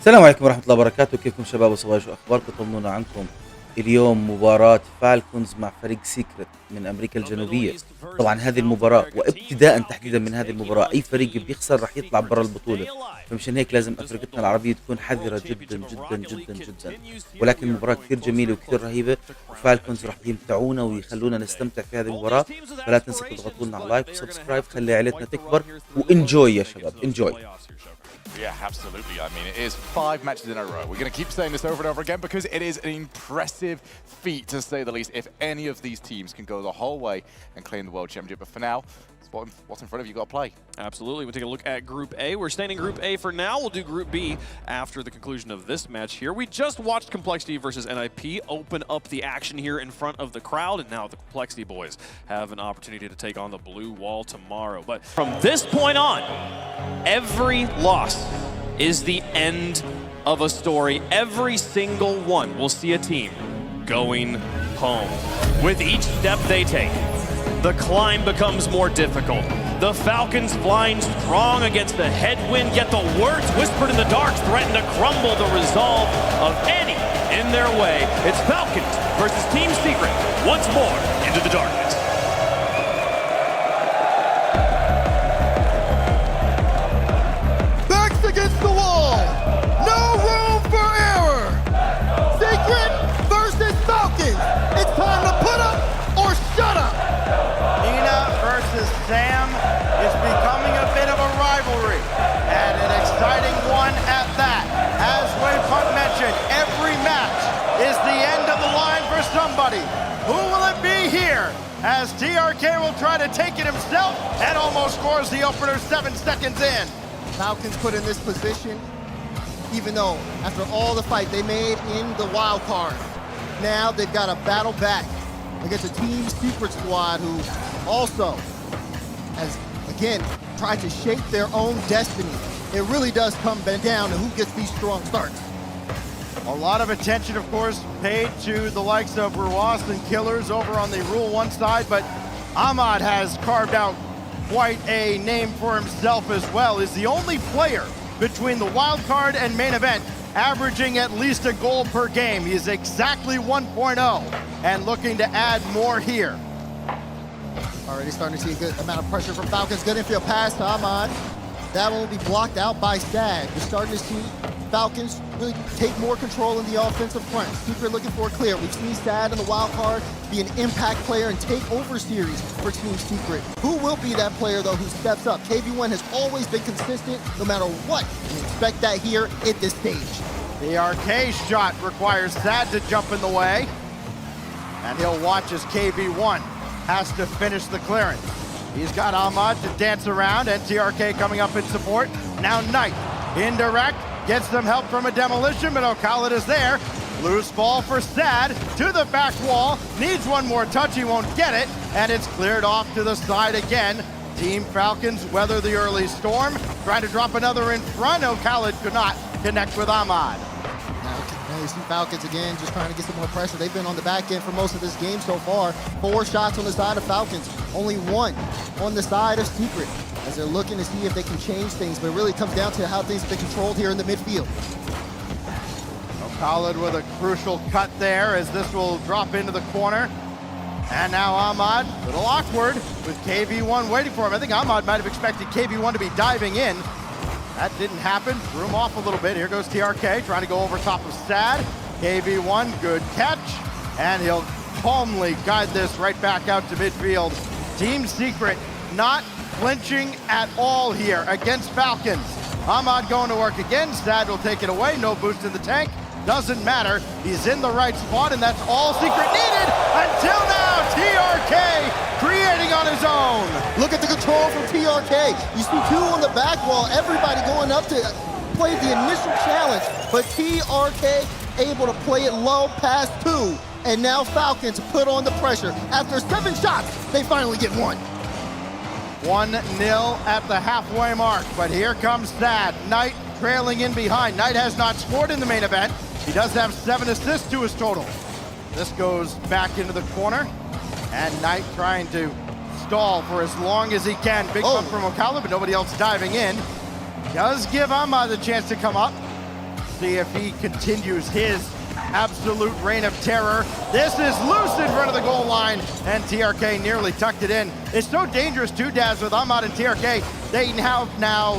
السلام عليكم ورحمة الله وبركاته. كيفكم شباب وصبايا؟ شو أخباركم؟ طمنونا عنكم. اليوم مباراة فالكونز مع فريق سيكرت من أمريكا الجنوبية. طبعا هذه المباراة وابتداء تحديدا من هذه المباراة أي فريق بيخسر راح يطلع برا البطولة، فمشان هيك لازم أفريقتنا العربية تكون حذرة جدا جدا جدا جدا. ولكن المباراة كثير جميلة وكثير رهيبة، وفالكونز راح يمتعونا ويخلونا نستمتع في هذه المباراة. فلا تنسوا تضغطوا لنا على لايك وسبسكرايب، خلي عائلتنا تكبر وانجوي يا شباب، انجوي. Yeah, absolutely. I mean, it is 5 matches in a row. We're going to keep saying this over and over again because it is an impressive feat, to say the least, if any of these teams can go the whole way and claim the World Championship. But for now, what's in front of you, got to play. Absolutely. We'll take a look at Group A. We're staying in Group A for now. We'll do Group B after the conclusion of this match here. We just watched Complexity versus NIP open up the action here in front of the crowd, and now the Complexity boys have an opportunity to take on the blue wall tomorrow. But from this point on, every loss is the end of a story. Every single one will see a team going home. With each step they take, the climb becomes more difficult. The Falcons flying strong against the headwind, yet the words whispered in the dark threaten to crumble the resolve of any in their way. It's Falcons versus Team Secret once more into the darkness. Backs against the wall. No room for error. Secret versus Falcons. It's time to put up or shut up. Versus Sam is becoming a bit of a rivalry, and an exciting one at that. As Waypunt mentioned, every match is the end of the line for somebody. Who will it be here? As TRK will try to take it himself and almost scores the opener 7 seconds in. Falcons put in this position, even though after all the fight they made in the wild card, now they've got to battle back against a Team Secret squad who also has, again, tried to shape their own destiny. It really does come down to who gets these strong starts. A lot of attention, of course, paid to the likes of Ruas and Killers over on the Rule 1 side, but Ahmad has carved out quite a name for himself as well. Is the only player between the wild card and main event averaging at least a goal per game. He is exactly 1.0 and looking to add more here. Already starting to see a good amount of pressure from Falcons. Good infield pass to Ahmad. That one will be blocked out by Stag. We're starting to see Falcons really take more control in the offensive front. Secret looking for a clear. We've seen Stag in the wild card be an impact player and take over series for Team Secret. Who will be that player, though, who steps up? KV1 has always been consistent no matter what. We expect that here at this stage. The arcade shot requires Sad to jump in the way. And he'll watch as KV1 has to finish the clearance. He's got Ahmad to dance around, and TRK coming up in support. Now Knight, indirect, gets some help from a demolition, but Khaled is there. Loose ball for Sad, to the back wall, needs one more touch, he won't get it, and it's cleared off to the side again. Team Falcons weather the early storm, trying to drop another in front. Khaled could not connect with Ahmad. Now you see Falcons again, just trying to get some more pressure. They've been on the back end for most of this game so far. 4 shots on the side of Falcons, only 1 on the side of Secret, as they're looking to see if they can change things, but it really comes down to how things have been controlled here in the midfield. Khaled with a crucial cut there, as this will drop into the corner. And now Ahmad, a little awkward, with KV1 waiting for him. I think Ahmad might have expected KV1 to be diving in. That didn't happen, threw him off a little bit. Here goes TRK, trying to go over top of Sad. KV1, good catch, and he'll calmly guide this right back out to midfield. Team Secret not flinching at all here against Falcons. Ahmad going to work again, Sad will take it away, no boost in the tank. Doesn't matter, he's in the right spot, and that's all Secret needed until now. TRK creating on his own. Look at the control from TRK. You see 2 on the back wall, everybody going up to play the initial challenge, but TRK able to play it low past 2, and now Falcons put on the pressure. After 7 shots, they finally get 1. 1-0 at the halfway mark, but here comes Sad. Knight trailing in behind. Knight has not scored in the main event. He does have 7 assists to his total. This goes back into the corner, and Knight trying to stall for as long as he can. Big one from Ocala, but nobody else diving in. Does give Ahmad the chance to come up. See if he continues his absolute reign of terror. This is loose in front of the goal line, and TRK nearly tucked it in. It's so dangerous too, Daz, with Ahmad and TRK. They have now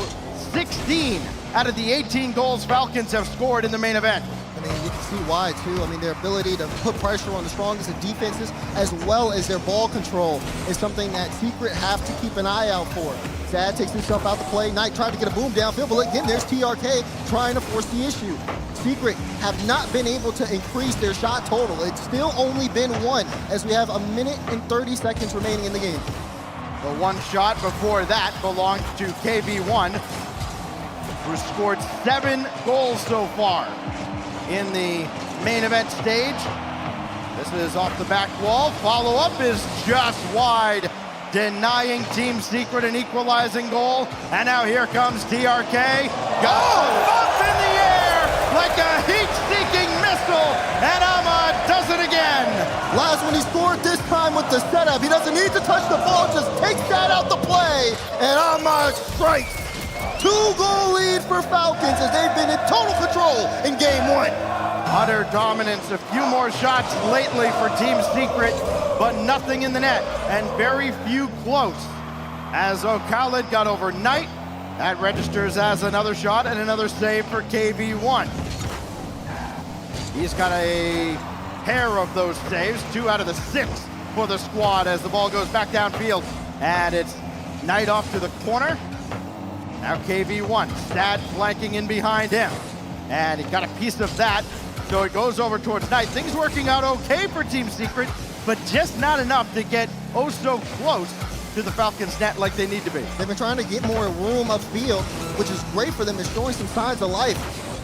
16 out of the 18 goals Falcons have scored in the main event. I mean, you can see why, too. I mean, their ability to put pressure on the strongest of defenses, as well as their ball control, is something that Secret have to keep an eye out for. Sad takes himself out the play. Knight trying to get a boom downfield, but again, there's TRK trying to force the issue. Secret have not been able to increase their shot total. It's still only been one, as we have a minute and 30 seconds remaining in the game. The one shot before that belonged to KB1, who scored 7 goals so far in the main event stage. This is off the back wall. Follow-up is just wide, denying Team Secret an equalizing goal. And now here comes TRK. Goes up in the air like a heat-seeking missile, and Ahmad does it again. Last one he scored, this time with the setup. He doesn't need to touch the ball, just takes that out the play, and Ahmad strikes. 2-goal lead for Falcons as they've been in total control in game 1. Utter dominance, a few more shots lately for Team Secret, but nothing in the net, and very few close. As O'Khaled got over Knight, that registers as another shot and another save for KB1. He's got a pair of those saves, 2 out of the 6 for the squad as the ball goes back downfield, and it's Knight off to the corner. Now KB1, Stad flanking in behind him. And he got a piece of that, so it goes over towards Knight. Things working out okay for Team Secret, but just not enough to get oh so close to the Falcons net like they need to be. They've been trying to get more room upfield, which is great for them. It's showing some signs of life,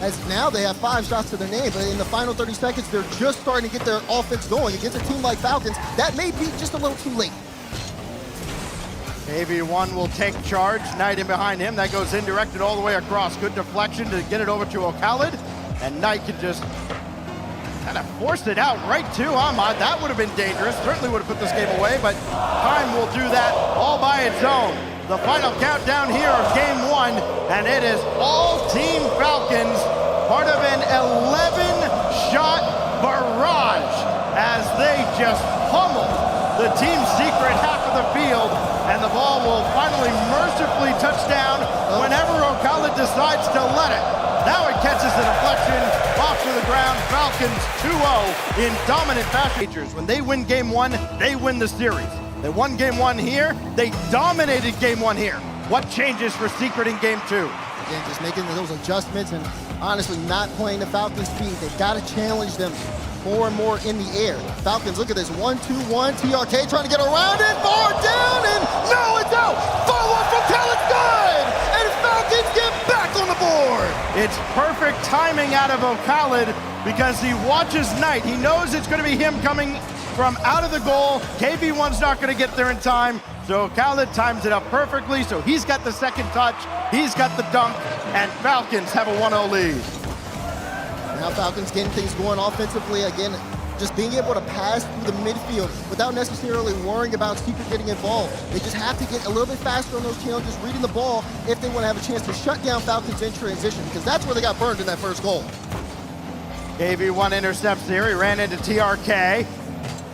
as now they have 5 shots to their name, but in the final 30 seconds, they're just starting to get their offense going. Against a team like Falcons, that may be just a little too late. KB1 will take charge, Knight in behind him. That goes indirected all the way across. Good deflection to get it over to O'Khaled. And Knight can just kind of force it out right to Ahmad. That would have been dangerous. Certainly would have put this game away, but time will do that all by its own. The final countdown here of game 1, and it is all Team Falcons, part of an 11-shot barrage as they just pummel the Team Secret half of the field. And the ball will finally mercifully touch down whenever O'Khaled decides to let it. Now it catches the deflection off to the ground. Falcons 2-0 in dominant fashion. When they win game 1, they win the series. They won game 1 here. They dominated game 1 here. What changes for Secret in game 2? Again, just making those adjustments and honestly not playing the Falcons' speed. They've got to challenge them more and more in the air. Falcons, look at this, 1-2-1, TRK trying to get around it, far down, and no, it's out! Follow-up from Khaled, good! And Falcons get back on the board! It's perfect timing out of O'Khaled because he watches Knight. He knows it's going to be him coming from out of the goal. KB1's not going to get there in time, so Khaled times it up perfectly, so he's got the second touch, he's got the dunk, and Falcons have a 1-0 lead. Now Falcons getting things going offensively again, just being able to pass through the midfield without necessarily worrying about Secret getting involved. They just have to get a little bit faster on those challenges, reading the ball if they want to have a chance to shut down Falcons in transition, because that's where they got burned in that first goal. KB1 intercepts here, he ran into TRK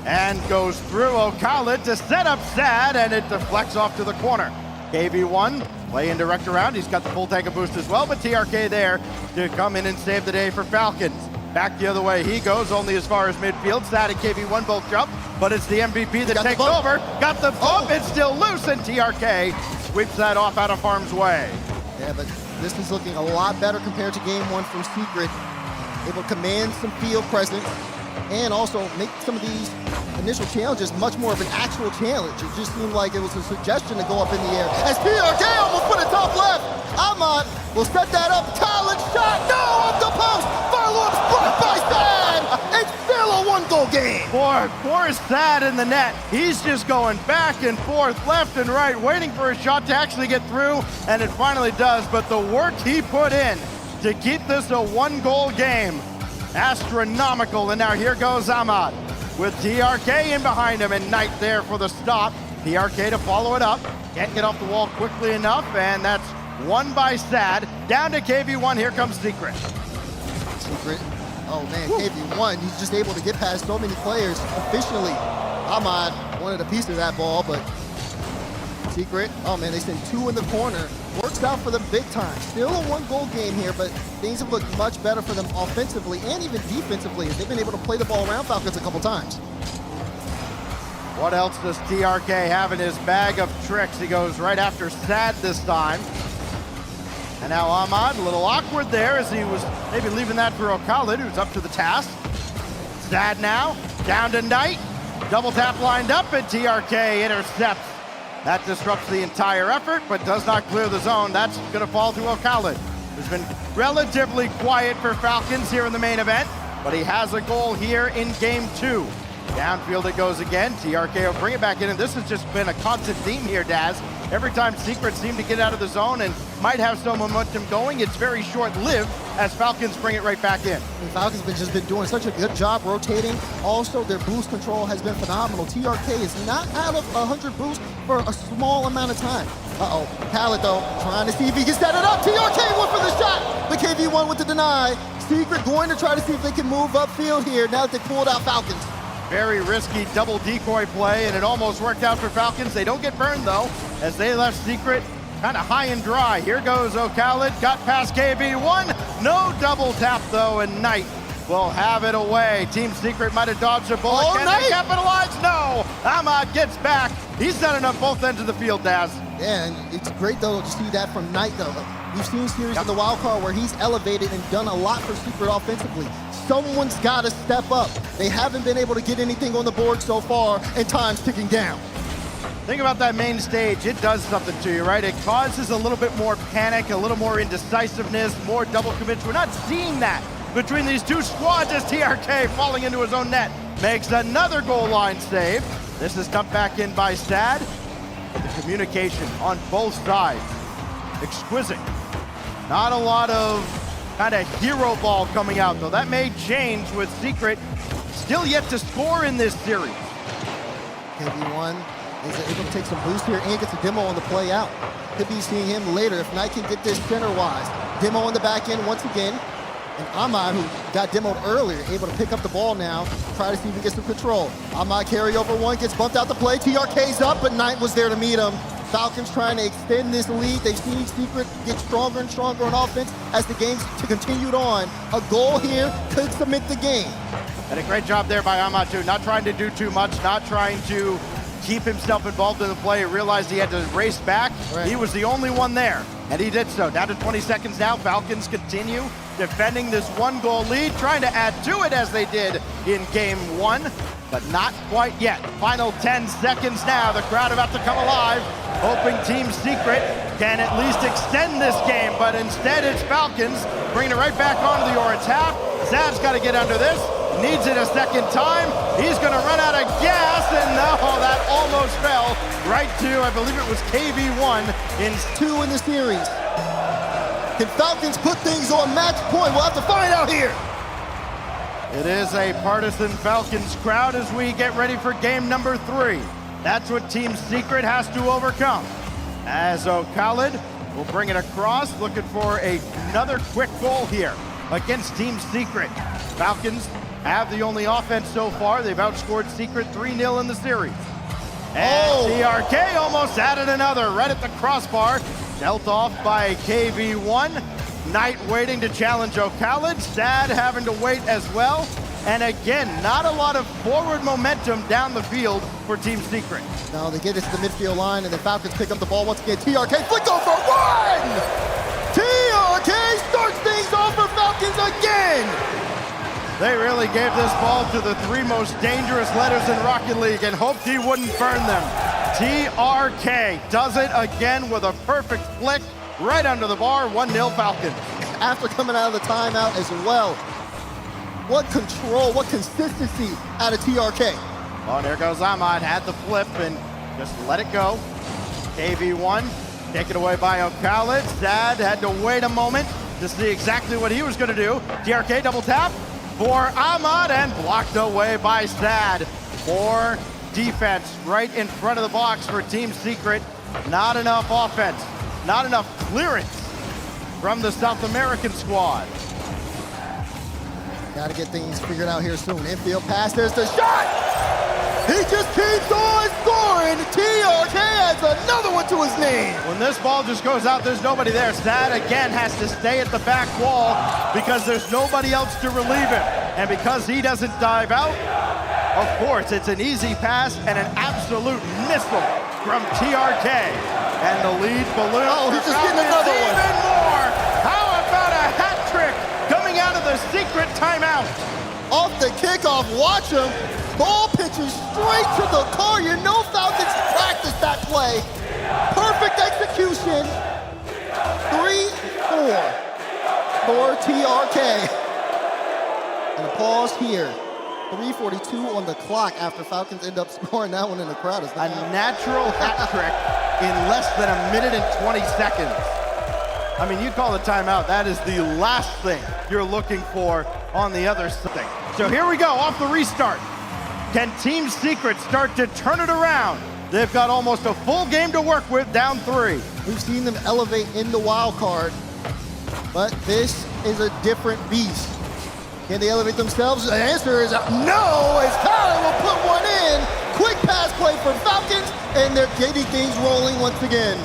and goes through O'Khaled to set up Sad, and it deflects off to the corner. KB1 play in direct around, he's got the full tank of boost as well, but TRK there to come in and save the day for Falcons. Back the other way he goes, only as far as midfield. Sad and KB1 both jump, but it's the MVP that takes over. Got the bump, it's still loose, and TRK sweeps that off out of harm's way. Yeah, but this is looking a lot better compared to game 1 from Secret. Able to command some field presence and also make some of these initial challenges much more of an actual challenge. It just seemed like it was a suggestion to go up in the air. As TRK almost put it top left, Ahmad will set that up. College shot, no, off the post. Follow-up blocked by Sad. It's still a 1-goal game. Poor Sad in the net. He's just going back and forth, left and right, waiting for a shot to actually get through, and it finally does. But the work he put in to keep this a 1-goal game, astronomical. And now here goes Ahmad with TRK in behind him and Knight there for the stop. TRK to follow it up. Can't get off the wall quickly enough, and that's won by Sad. Down to KB1, here comes Secret. Secret. Oh man, KV1, he's just able to get past so many players efficiently. Ahmad wanted a piece of that ball, but Secret, oh man, they send 2 in the corner. Works out for them big time. Still a 1-goal game here, but things have looked much better for them offensively and even defensively. They've been able to play the ball around Falcons a couple times. What else does TRK have in his bag of tricks? He goes right after Sad this time. And now Ahmad, a little awkward there as he was maybe leaving that for Khalid, who's up to the task. Sad now, down to Knight. Double tap lined up, and TRK intercepts. That disrupts the entire effort, but does not clear the zone. That's going to fall to Khalid, who's been relatively quiet for Falcons here in the main event, but he has a goal here in game 2. Downfield it goes again. TRK will bring it back in, and this has just been a constant theme here, Daz. Every time Secret seem to get out of the zone and might have some momentum going, it's very short-lived as Falcons bring it right back in. And Falcons have just been doing such a good job rotating. Also, their boost control has been phenomenal. TRK is not out of 100 boosts for a small amount of time. Uh-oh, Khalid though, trying to see if he can set it up. TRK went for the shot, but KV1 with the deny. Secret going to try to see if they can move upfield here now that they pulled out Falcons. Very risky double decoy play, and it almost worked out for Falcons. They don't get burned, though, as they left Secret kind of high and dry. Here goes Khalid, got past KV1. No double tap, though, and Knight will have it away. Team Secret might have dodged a bullet. Can they capitalize? No! Ahmad gets back. He's done it on both ends of the field, Daz. Yeah, and it's great, though, to see that from Knight, though. We've seen series in the wild card where he's elevated and done a lot for Secret offensively. Someone's got to step up. They haven't been able to get anything on the board so far, and time's ticking down. Think about that main stage. It does something to you, right? It causes a little bit more panic, a little more indecisiveness, more double commits. We're not seeing that between these two squads as TRK falling into his own net. Makes another goal line save. This is dumped back in by Sad. But the communication on both sides, exquisite. Not a lot of kind of hero ball coming out, though. That may change with Secret still yet to score in this series. KV1 is able to take some boost here and gets a demo on the play out. Could be seeing him later if Knight can get this center-wise. Demo on the back end once again. And Ahmad, who got demoed earlier, able to pick up the ball now, try to see if he gets some control. Ahmad carry over one, gets bumped out the play. TRK's up, but Knight was there to meet him. Falcons trying to extend this lead. They've seen Secret get stronger and stronger on offense as the game's continued on. A goal here could cement the game. And a great job there by Ahmad, too. Not trying to do too much, not trying to keep himself involved in the play. He realized he had to race back. Right. He was the only one there, and he did so. Down to 20 seconds now. Falcons continue defending this 1-goal lead, trying to add to it as they did in game 1, but not quite yet. Final 10 seconds now. The crowd about to come alive, hoping Team Secret can at least extend this game, but instead it's Falcons bringing it right back onto the orange half. Zad's got to get under this. Needs it a second time. He's going to run out of gas, and no, that almost fell right to, I believe it was KV1 in 2 in the series. Can Falcons put things on match point? We'll have to find out here. It is a partisan Falcons crowd as we get ready for game number 3. That's what Team Secret has to overcome. As Khalid will bring it across, looking for another quick goal here against Team Secret. Falcons have the only offense so far. They've outscored Secret 3-0 in the series. And TRK almost added another right at the crossbar. Dealt off by KV1. Knight waiting to challenge Khalid. Sad having to wait as well. And again, not a lot of forward momentum down the field for Team Secret. No, they get it to the midfield line, and the Falcons pick up the ball once again. TRK flick over one! TRK starts things off for Falcons again! They really gave this ball to the 3 most dangerous letters in Rocket League and hoped he wouldn't burn them. TRK does it again with a perfect flick right under the bar. 1-0 Falcons. After coming out of the timeout as well. What control, what consistency out of TRK. Oh, there goes Ahmad, had the flip and just let it go. KV1 taken away by Khalid. Sad had to wait a moment to see exactly what he was going to do. TRK double tap for Ahmad and blocked away by Sad. More defense right in front of the box for Team Secret. Not enough offense, not enough clearance from the South American squad. Got to get things figured out here soon. Infield pass, there's the shot! He just keeps on scoring! TRK adds another one to his name! When this ball just goes out, there's nobody there. Sad again has to stay at the back wall because there's nobody else to relieve him. And because he doesn't dive out, of course, it's an easy pass and an absolute missile from TRK. And the lead balloon. Oh, he's just getting another one. Even more. How about a hat trick coming out of the secret timeout? Off the kickoff, watch him. Ball pitches straight to the car. You know Falcons practiced that play. Perfect execution. 3-4 for TRK. And a pause here. 3:42 on the clock after Falcons end up scoring that one in the crowd. A natural hat trick in less than a minute and 20 seconds. I mean, you call the timeout. That is the last thing you're looking for on the other side. So here we go, off the restart. Can Team Secret start to turn it around? They've got almost a full game to work with, down 3. We've seen them elevate in the wild card, but this is a different beast. Can they elevate themselves? The answer is no, as Tyler will put one in. Quick pass play for Falcons, and they're getting things rolling once again.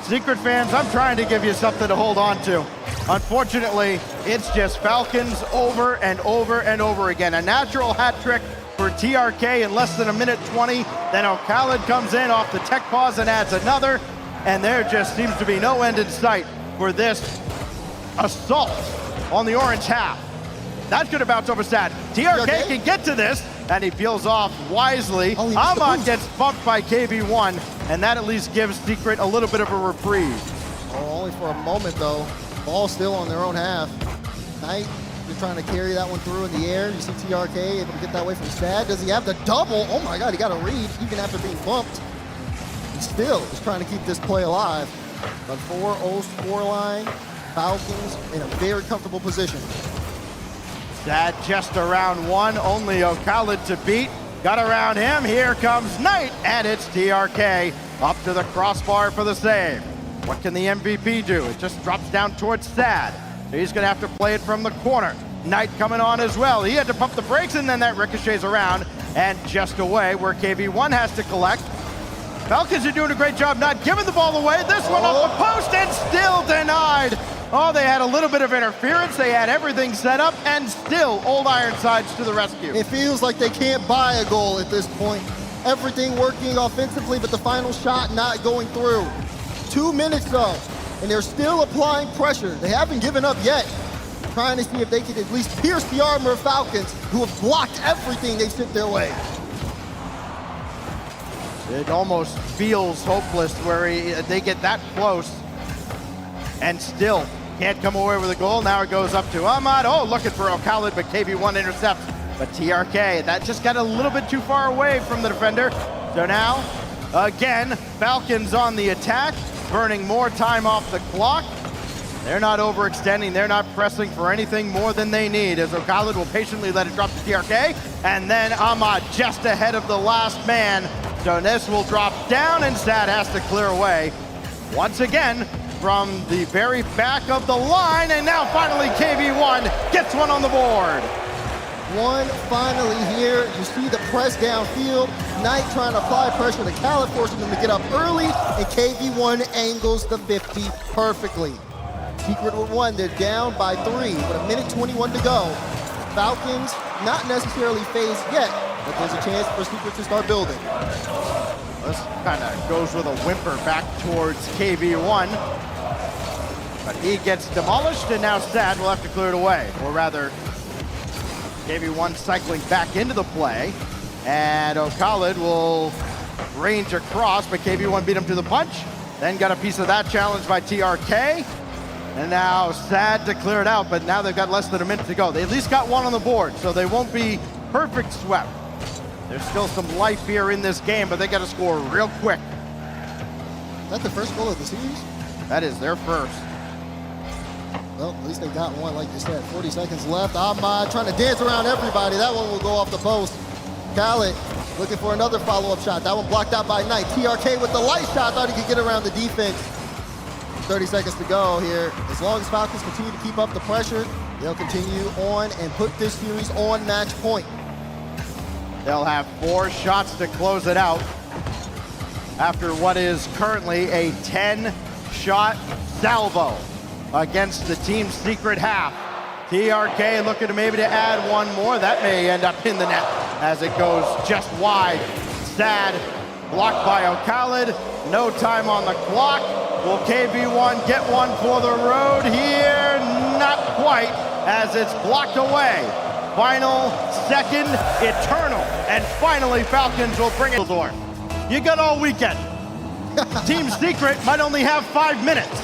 Secret fans, I'm trying to give you something to hold on to. Unfortunately, it's just Falcons over and over and over again. A natural hat trick for TRK in less than a minute 20. Then O'Khalid comes in off the tech pause and adds another. And there just seems to be no end in sight for this assault on the orange half. That's gonna bounce over Sad. TRK can get to this, and he peels off wisely. Ahmad gets bumped by KB1, and that at least gives Secret a little bit of a reprieve. Oh, only for a moment though. Ball still on their own half. Knight, they're trying to carry that one through in the air. You see TRK able to get that away from Sad. Does he have the double? Oh my God, he got a read even after being bumped. He still is trying to keep this play alive. But 4-0 scoreline. Falcons in a very comfortable position. Sad just around 1, only O'Khalid to beat. Got around him, here comes Knight, and it's TRK up to the crossbar for the save. What can the MVP do? It just drops down towards Sad. He's gonna have to play it from the corner. Knight coming on as well. He had to pump the brakes, and then that ricochets around and just away where KB1 has to collect. Falcons are doing a great job not giving the ball away. This one off the post and still denied. Oh, they had a little bit of interference. They had everything set up, and still Old Ironsides to the rescue. It feels like they can't buy a goal at this point. Everything working offensively, but the final shot not going through. 2 minutes though, and they're still applying pressure. They haven't given up yet. Trying to see if they can at least pierce the armor of Falcons, who have blocked everything they sent their way. It almost feels hopeless where they get that close and still can't come away with a goal. Now it goes up to Ahmad. Oh, looking for O'Khalid, but KB1 intercepts. But TRK, that just got a little bit too far away from the defender. So now, again, Falcons on the attack, burning more time off the clock. They're not overextending. They're not pressing for anything more than they need, as O'Khalid will patiently let it drop to TRK. And then Ahmad just ahead of the last man. So this will drop down, and Sad has to clear away. Once again, from the very back of the line, and now finally KB1 gets one on the board. One finally here. You see the press downfield. Knight trying to apply pressure to Khalid, forcing them to get up early, and KB1 angles the 50 perfectly. Secret with 1, they're down by 3, with a minute 21 to go. Falcons not necessarily phased yet, but there's a chance for Secret to start building. This kind of goes with a whimper back towards KB1. But he gets demolished, and now Sad will have to clear it away. Or rather, KB1 cycling back into the play. And O'Khalid will range across, but KB1 beat him to the punch. Then got a piece of that challenge by TRK. And now Sad to clear it out, but now they've got less than a minute to go. They at least got one on the board, so they won't be perfect swept. There's still some life here in this game, but they got to score real quick. Is that the first goal of the series? That is their first. Well, at least they got one, like you said. 40 seconds left. Ahmad trying to dance around everybody. That one will go off the post. Khalid looking for another follow-up shot. That one blocked out by Knight. TRK with the light shot. Thought he could get around the defense. 30 seconds to go here. As long as Falcons continue to keep up the pressure, they'll continue on and put this series on match point. They'll have 4 shots to close it out after what is currently a 10-shot salvo against the Team Secret half. TRK looking to maybe to add one more. That may end up in the net as it goes just wide. Sad, blocked by O'Khaled. No time on the clock. Will KV1 get one for the road here? Not quite, as it's blocked away. Final second, eternal. And finally, Falcons will bring it. You got all weekend. Team Secret might only have 5 minutes.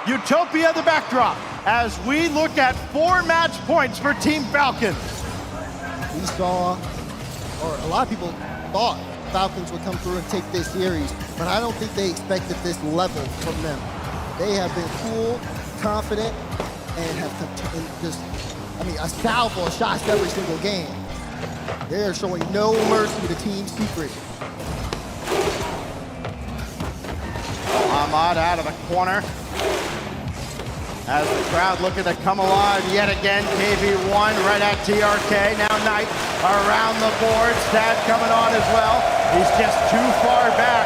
Utopia the backdrop as we look at 4 match points for Team Falcons. We saw, or a lot of people thought Falcons would come through and take this series, but I don't think they expected this level from them. They have been cool, confident, and have just, a salvo of shots every single game. They are showing no mercy to Team Secret. Ahmad out of the corner. As the crowd looking to come alive yet again. KV1 right at TRK. Now Knight around the board. Sad coming on as well. He's just too far back.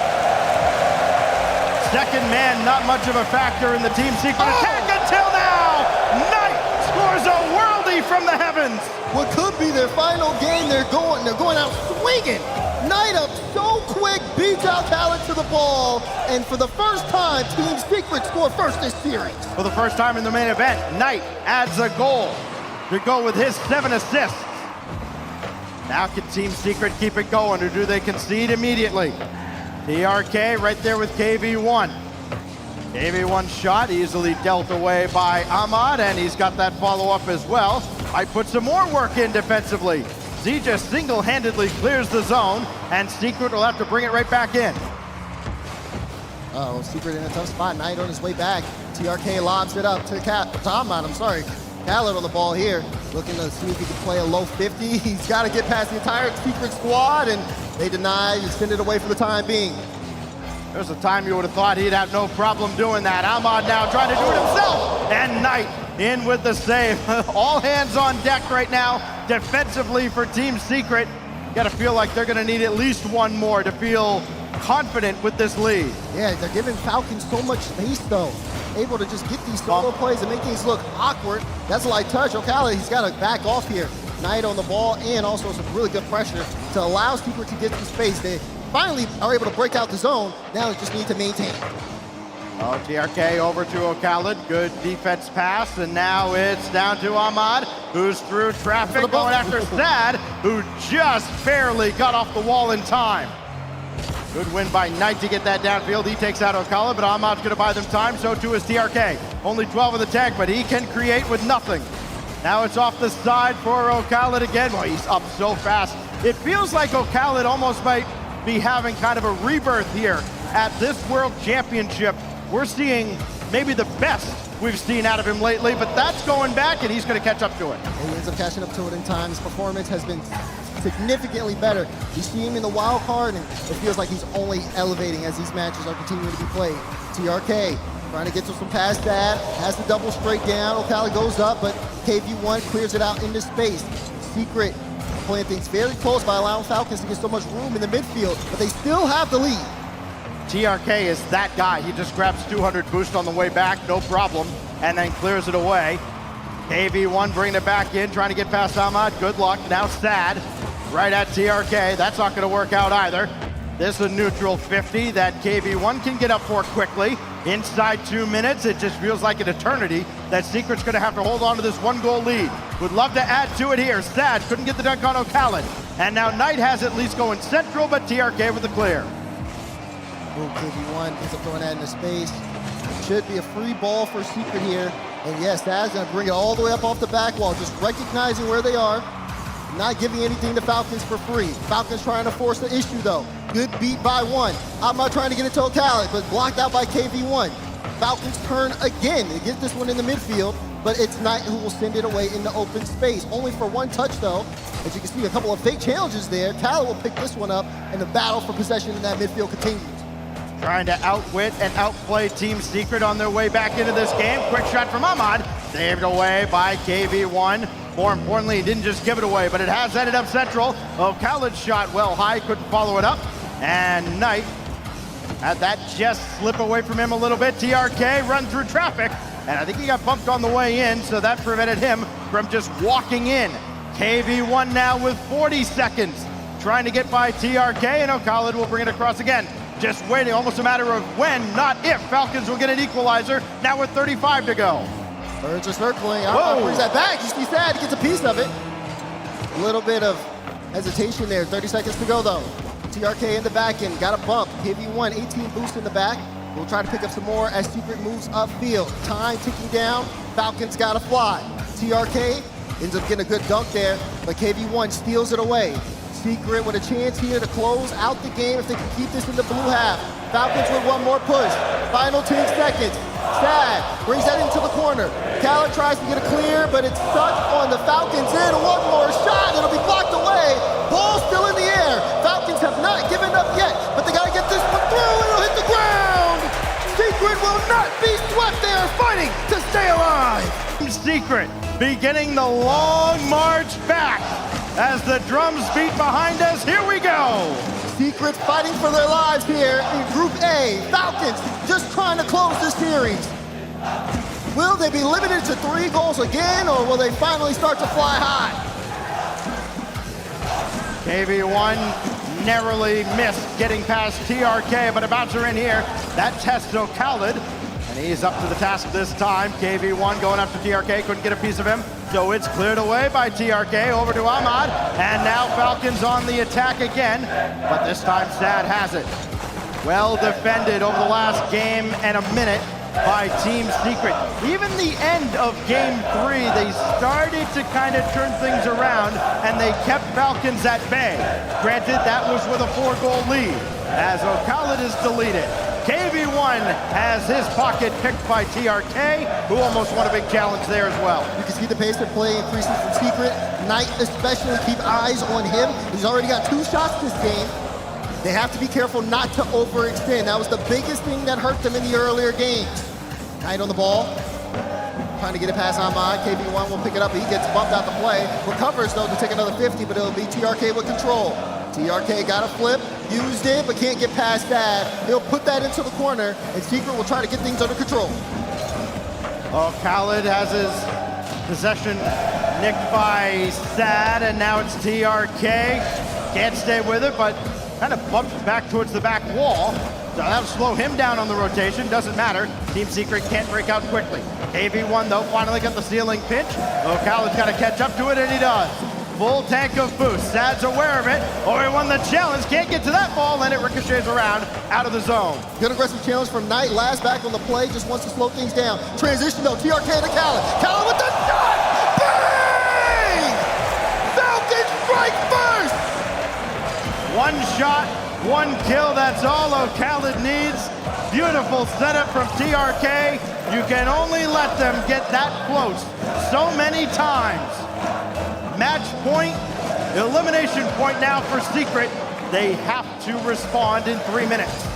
Second man, not much of a factor in the Team Secret attack until now. Knight scores a worldie from the heavens. What could be their final game, they're going out swinging. Knight up so quick, beats out Khaled to the ball, and for the first time, Team Secret score first this series. For the first time in the main event, Knight adds a goal to go with his 7 assists. Now can Team Secret keep it going, or do they concede immediately? TRK right there with KV1. KV1 shot easily dealt away by Ahmad, and he's got that follow-up as well. I put some more work in defensively. Z just single-handedly clears the zone, and Secret will have to bring it right back in. Secret in a tough spot. Knight on his way back. TRK lobs it up to Ahmad, Khaled on the ball here, looking to see if he can play a low 50. He's got to get past the entire Secret squad, and they deny, you send it away for the time being. There's a time you would have thought he'd have no problem doing that. Ahmad now trying to do it himself, and Knight in with the save. All hands on deck right now, defensively for Team Secret. Got to feel like they're going to need at least one more to feel confident with this lead. Yeah, they're giving Falcons so much space, though. Able to just get these solo plays and make things look awkward. That's a light touch. O'Khaled, he's got to back off here. Knight on the ball, and also some really good pressure to allow Secret to get some space. They finally are able to break out the zone. Now they just need to maintain. TRK over to O'Khaled. Good defense pass, and now it's down to Ahmad, who's through traffic going after Sad, who just barely got off the wall in time. Good win by Knight to get that downfield. He takes out O'Khaled, but Ahmad's gonna buy them time, so too is TRK. Only 12 in the tank, but he can create with nothing. Now it's off the side for O'Khaled again. Boy, he's up so fast. It feels like O'Khaled almost might be having kind of a rebirth here at this World Championship. We're seeing maybe the best we've seen out of him lately, but that's going back, and he's going to catch up to it. And he ends up catching up to it in time. His performance has been significantly better. You see him in the wild card, and it feels like he's only elevating as these matches are continuing to be played. TRK trying to get to some past that, has the double straight down. O'Khaled goes up, but KV1 clears it out into space. Secret playing things very close by allowing Falcons to get so much room in the midfield, but they still have the lead. TRK is that guy. He just grabs 200 boost on the way back, no problem, and then clears it away. KV1 bringing it back in, trying to get past Ahmad. Good luck. Now Sad right at TRK. That's not going to work out either. This is a neutral 50 that KV1 can get up for quickly. Inside 2 minutes, it just feels like an eternity that Secret's going to have to hold on to this 1-goal lead. Would love to add to it here. Sad couldn't get the dunk on O'Khaled. And now Knight has at least going central, but TRK with the clear. KV1 ends up throwing that into space. Should be a free ball for Secret here. And yes, Sad's going to bring it all the way up off the back wall, just recognizing where they are. Not giving anything to Falcons for free. Falcons trying to force the issue, though. Good beat by one. Ahmad trying to get it to O'Khaled, but blocked out by KV1. Falcons turn again. They get this one in the midfield, but it's Knight who will send it away into open space. Only for one touch, though. As you can see, a couple of fake challenges there. Khaled will pick this one up, and the battle for possession in that midfield continues. Trying to outwit and outplay Team Secret on their way back into this game. Quick shot from Ahmad. Saved away by KV1. More importantly, he didn't just give it away, but it has ended up central. Khaled's shot well high, couldn't follow it up. And Knight had that just slip away from him a little bit. TRK run through traffic, and I think he got bumped on the way in, so that prevented him from just walking in. KV1 now with 40 seconds, trying to get by TRK, and Khaled will bring it across again. Just waiting, almost a matter of when, not if. Falcons will get an equalizer, now with 35 to go. Birds are circling. Brings that back. You see Sad gets a piece of it. A little bit of hesitation there. 30 seconds to go, though. TRK in the back end. Got a bump. KV1, 18 boost in the back. We'll try to pick up some more as Secret moves upfield. Time ticking down. Falcons got to fly. TRK ends up getting a good dunk there, but KV1 steals it away. Secret with a chance here to close out the game if they can keep this in the blue half. Falcons with one more push. Final 10 seconds. Sad brings that into the corner. Khaled tries to get a clear, but it's stuck on the Falcons end. One more shot, it'll be blocked away. Ball still in the air. Falcons have not given up yet, but they gotta get this one through. It'll hit the ground. Secret will not be swept. They are fighting to stay alive. Secret beginning the long march back as the drums beat behind us. Here we go. Secret fighting for their lives here in Group A. Falcons just trying to close this series. Will they be limited to 3 goals again, or will they finally start to fly high? KV1 narrowly missed getting past TRK, but a bouncer in here. That tests Khaled, and he's up to the task this time. KV1 going after TRK, couldn't get a piece of him. So it's cleared away by TRK over to Ahmad, and now Falcons on the attack again, but this time Sad has it. Well defended over the last game and a minute by Team Secret. Even the end of game 3, they started to kind of turn things around, and they kept Falcons at bay. Granted, that was with a 4-goal lead, as Khaled is deleted. KV1 has his pocket picked by TRK, who almost won a big challenge there as well. You can see the pace of play increasing from Secret. Knight especially, keep eyes on him. He's already got 2 shots this game. They have to be careful not to overextend. That was the biggest thing that hurt them in the earlier games. Knight on the ball, trying to get it past Ahmad. KV1 will pick it up, he gets bumped out the play. Recovers though to take another 50, but it'll be TRK with control. TRK got a flip, used it, but can't get past that. He'll put that into the corner, and Secret will try to get things under control. Khaled has his possession nicked by Sad, and now it's TRK. Can't stay with it, but kind of bumped back towards the back wall. So that'll slow him down on the rotation, doesn't matter. Team Secret can't break out quickly. KV1 though, finally got the ceiling pinch. Khaled's got to catch up to it, and he does. Full tank of boost. Sad's aware of it. He won the challenge. Can't get to that ball, and it ricochets around out of the zone. Good aggressive challenge from Knight. Last back on the play. Just wants to slow things down. Transition though. TRK to Khaled. Khaled with the shot. Bang! Falcons strike first. 1 shot, 1 kill. That's all Khaled needs. Beautiful setup from TRK. You can only let them get that close so many times. Match point, elimination point now for Secret. They have to respond in 3 minutes.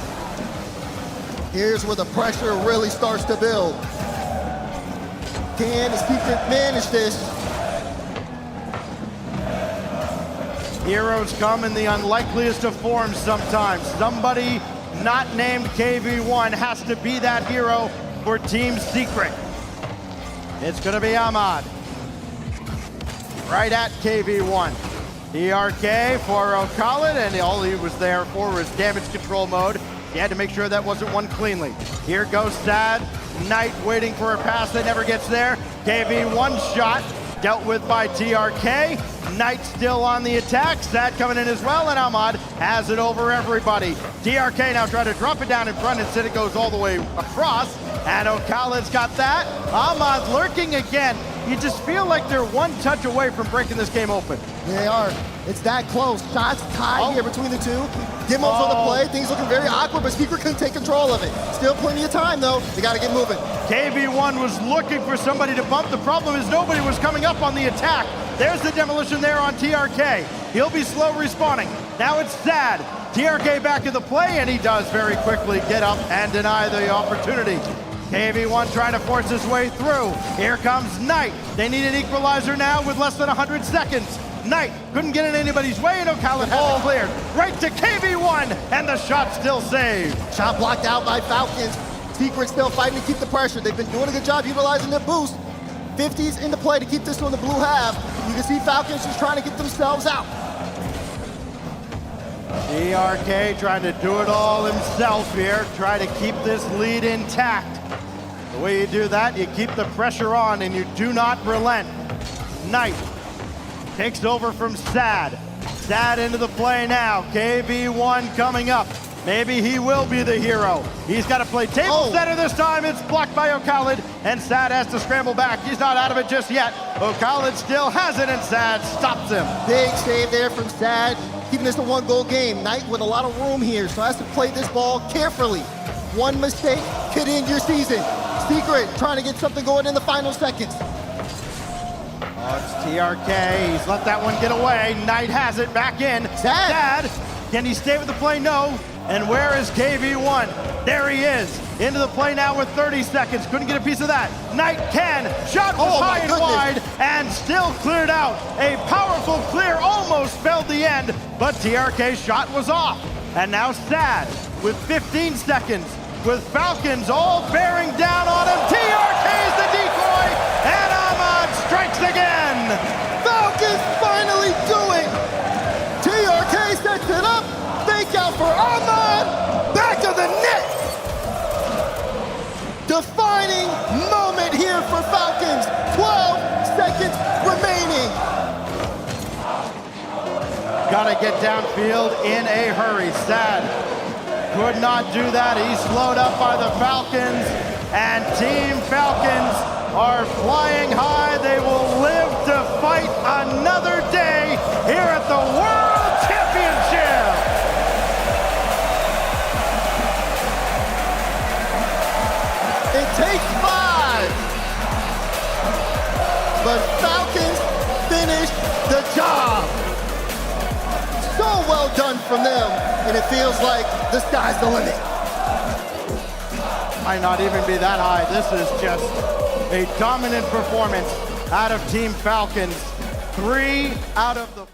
Here's where the pressure really starts to build. Can the Secret manage this? Heroes come in the unlikeliest of forms sometimes. Somebody not named KV1 has to be that hero for Team Secret. It's gonna be Ahmad. Right at KV1. TRK for Khaled, and all he was there for was damage control mode. He had to make sure that wasn't won cleanly. Here goes Sad. Knight waiting for a pass that never gets there. KV1 shot dealt with by TRK. Knight still on the attack. Sad coming in as well, and Ahmad has it over everybody. TRK now trying to drop it down in front. Instead it goes all the way across, and Khaled's got that. Ahmad lurking again. You just feel like they're 1 touch away from breaking this game open. They are. It's that close. Shots tied here between the two. Demos on the play. Things looking very awkward, but Secret couldn't take control of it. Still plenty of time, though. They got to get moving. KV1 was looking for somebody to bump. The problem is nobody was coming up on the attack. There's the demolition there on TRK. He'll be slow respawning. Now it's Sad. TRK back in the play, and he does very quickly get up and deny the opportunity. KV1 trying to force his way through. Here comes Knight. They need an equalizer now with less than 100 seconds. Knight couldn't get in anybody's way, and O'Callaghan has it cleared. Right to KV1, and the shot still saved. Shot blocked out by Falcons. Secret still fighting to keep the pressure. They've been doing a good job utilizing their boost. 50s into play to keep this on the blue half. You can see Falcons just trying to get themselves out. TRK trying to do it all himself here, try to keep this lead intact. The way you do that, you keep the pressure on and you do not relent. Knight takes over from Sad. Sad into the play now. KV1 coming up. Maybe he will be the hero. He's got to play table center this time. It's blocked by O'Callaghan, and Sad has to scramble back. He's not out of it just yet. O'Callaghan still has it, and Sad stops him. Big save there from Sad, keeping this a one-goal game. Knight with a lot of room here, so has to play this ball carefully. One mistake could end your season. Secret trying to get something going in the final seconds. Oh, it's TRK. He's let that one get away. Knight has it back in. Sad. Can he stay with the play? No. And where is KV1? There he is. Into the play now with 30 seconds. Couldn't get a piece of that. Knight can. Shot was high and wide and still cleared out. A powerful clear almost spelled the end, but TRK's shot was off. And now Sad with 15 seconds with Falcons all bearing down on him. TRK's the decoy, and Ahmad strikes again. Falcons finally do it. TRK sets it up. Fake out for Ahmad. Back of the net. Defining moment here for Falcons. 12 seconds remaining. Gotta get downfield in a hurry. Sad could not do that. He's slowed up by the Falcons, and Team Falcons are flying high. They will live to fight another day here at the World Championship. It takes 5, but Falcons finish the job. So well done from them, and it feels like the sky's the limit. Might not even be that high. This is just a dominant performance out of Team Falcons. 3 out of the